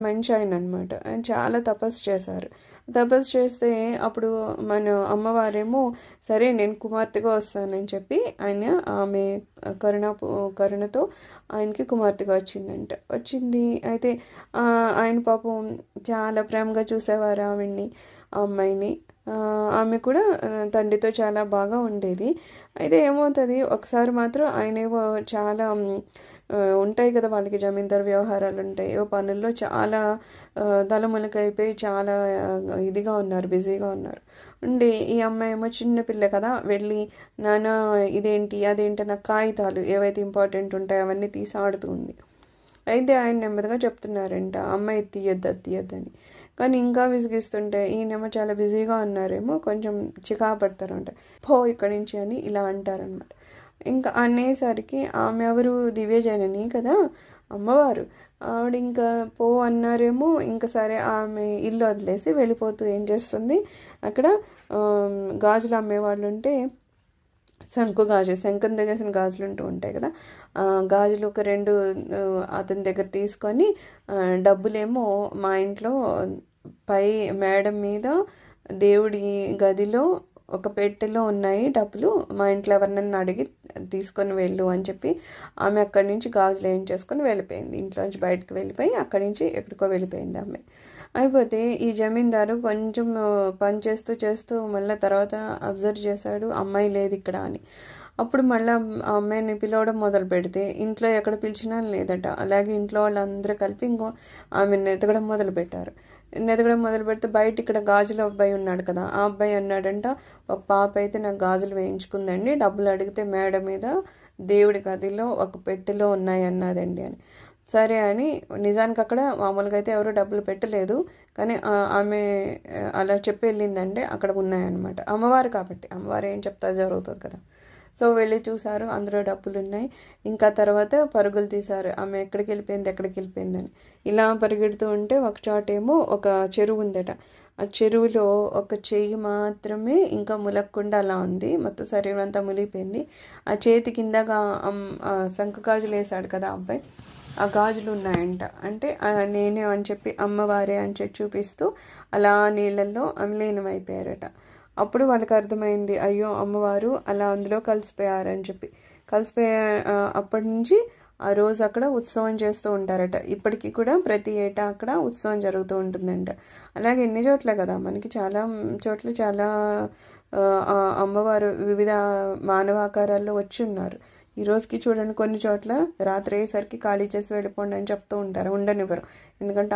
మంచి ఆయన అనమాట. ఆయన చాలా తపస్సు చేశారు. తపస్సు చేస్తే అప్పుడు మన అమ్మవారేమో సరే నేను కుమార్తెగా వస్తానని చెప్పి ఆమె కరుణతో ఆయనకి కుమార్తెగా వచ్చింది. అయితే ఆయన పాపం చాలా ప్రేమగా చూసేవారు ఆవిడ్ని, ఆ అమ్మాయిని. ఆమె కూడా తండ్రితో చాలా బాగా ఉండేది. అయితే ఏమవుతుంది, ఒకసారి మాత్రం ఆయనేవో చాలా ఉంటాయి కదా వాళ్ళకి, జమీందారు వ్యవహారాలు ఉంటాయి, ఏవో పనుల్లో చాలా తలమునకైపోయి చాలా ఇదిగా ఉన్నారు, బిజీగా ఉన్నారు. ఉండి ఈ అమ్మాయి ఏమో చిన్న పిల్ల కదా, వెళ్ళి నాన్న ఇదేంటి అదేంటి నాకు కాగితాలు ఏవైతే ఇంపార్టెంట్ ఉంటాయో అవన్నీ తీసి ఆడుతూ ఉంది. అయితే ఆయన నెమ్మదిగా చెప్తున్నారంట అమ్మాయి తీయొద్దని. కానీ ఇంకా విసిగిస్తుంటే ఈయనేమో చాలా బిజీగా ఉన్నారేమో, కొంచెం చికా పడతారంట, పో ఇక్కడి నుంచి అని ఇలా అంటారనమాట. ఇంకా అనేసరికి ఆమె ఎవరు, దివ్యజనని కదా అమ్మవారు, ఆవిడ ఇంకా పో అన్నారేమో. ఇంకా సరే ఆమె ఇల్లు వదిలేసి వెళ్ళిపోతూ ఏం చేస్తుంది, అక్కడ గాజులు అమ్మేవాళ్ళు ఉంటే శంఖం దగ్గర గాజులు ఉంటాయి కదా, గాజులు ఒక 2 అతని దగ్గర తీసుకొని డబ్బులేమో మా ఇంట్లో పై మేడ మీద దేవుడి గదిలో ఒక పెట్టెలో ఉన్నాయి డబ్బులు, మా ఇంట్లో ఎవరినన్నా అడిగి తీసుకొని వెళ్ళు అని చెప్పి ఆమె అక్కడి నుంచి గాజులు ఏం చేసుకొని వెళ్ళిపోయింది. ఇంట్లోంచి బయటకు వెళ్ళిపోయి అక్కడి నుంచి ఎక్కడికో వెళ్ళిపోయింది ఆమె. అయిపోతే ఈ జమీందారు కొంచెం పని చేస్తూ మళ్ళీ తర్వాత అబ్జర్వ్ చేశాడు అమ్మాయి లేదు ఇక్కడ అని. అప్పుడు మళ్ళీ ఆ అమ్మాయిని పిలవడం మొదలు పెడితే ఇంట్లో ఎక్కడ పిలిచినా లేదట. అలాగే ఇంట్లో వాళ్ళందరూ కలిపి ఇంకో ఆమెను ఎతకడం మొదలు పెడితే బయట ఇక్కడ గాజుల అబ్బాయి ఉన్నాడు కదా, ఆ అబ్బాయి అన్నాడంట, ఒక పాప అయితే నాకు గాజులు వేయించుకుందండి, డబ్బులు అడిగితే మేడ మీద దేవుడి గదిలో ఒక పెట్టెలో ఉన్నాయి అన్నదండి అని. సరే అని, నిజానికి అక్కడ మామూలుగా అయితే ఎవరు డబ్బులు పెట్టలేదు, కానీ ఆమె అలా చెప్పి వెళ్ళిందంటే అక్కడ ఉన్నాయన్నమాట. అమ్మవారు కాబట్టి అమ్మవారు ఏం చెప్తా జరుగుతుంది కదా. సో వెళ్ళి చూసారు, అందులో డబ్బులు ఉన్నాయి. ఇంకా తర్వాత పరుగులు తీశారు, ఆమె ఎక్కడికి వెళ్ళిపోయిందని. ఇలా పరిగెడుతూ ఉంటే ఒక చోటేమో ఒక చెరువు ఉందట. ఆ చెరువులో ఒక చెయ్యి మాత్రమే ఇంకా ములగకుండా అలా ఉంది, మొత్తం శరీరం అంతా మునిగిపోయింది. ఆ చేతి కిందగా శంఖ గాజులు వేసాడు కదా అబ్బాయి, ఆ గాజులు ఉన్నాయంట. అంటే నేనే అని చెప్పి అమ్మవారే అని చెప్పి చూపిస్తూ అలా నీళ్ళల్లో లీనమైపోయారట. అప్పుడు వాళ్ళకి అర్థమైంది, అయ్యో అమ్మవారు అలా అందులో కలిసిపోయారని చెప్పి. అప్పటి నుంచి ఆ రోజు అక్కడ ఉత్సవం చేస్తూ ఉంటారట. ఇప్పటికీ కూడా ప్రతి ఏటా అక్కడ ఉత్సవం జరుగుతూ ఉంటుందంట. అలాగే ఎన్ని చోట్ల కదా, మనకి చాలా చోట్ల చాలా అమ్మవారు వివిధ మానవాకారాల్లో వచ్చి ఉన్నారు. ఈ రోజుకి చూడండి, కొన్ని చోట్ల రాత్రి అయ్యేసరికి ఖాళీ చేసి వెళ్ళిపోండి అని చెప్తూ ఉంటారు, ఉండనివ్వరు. ఎందుకంటే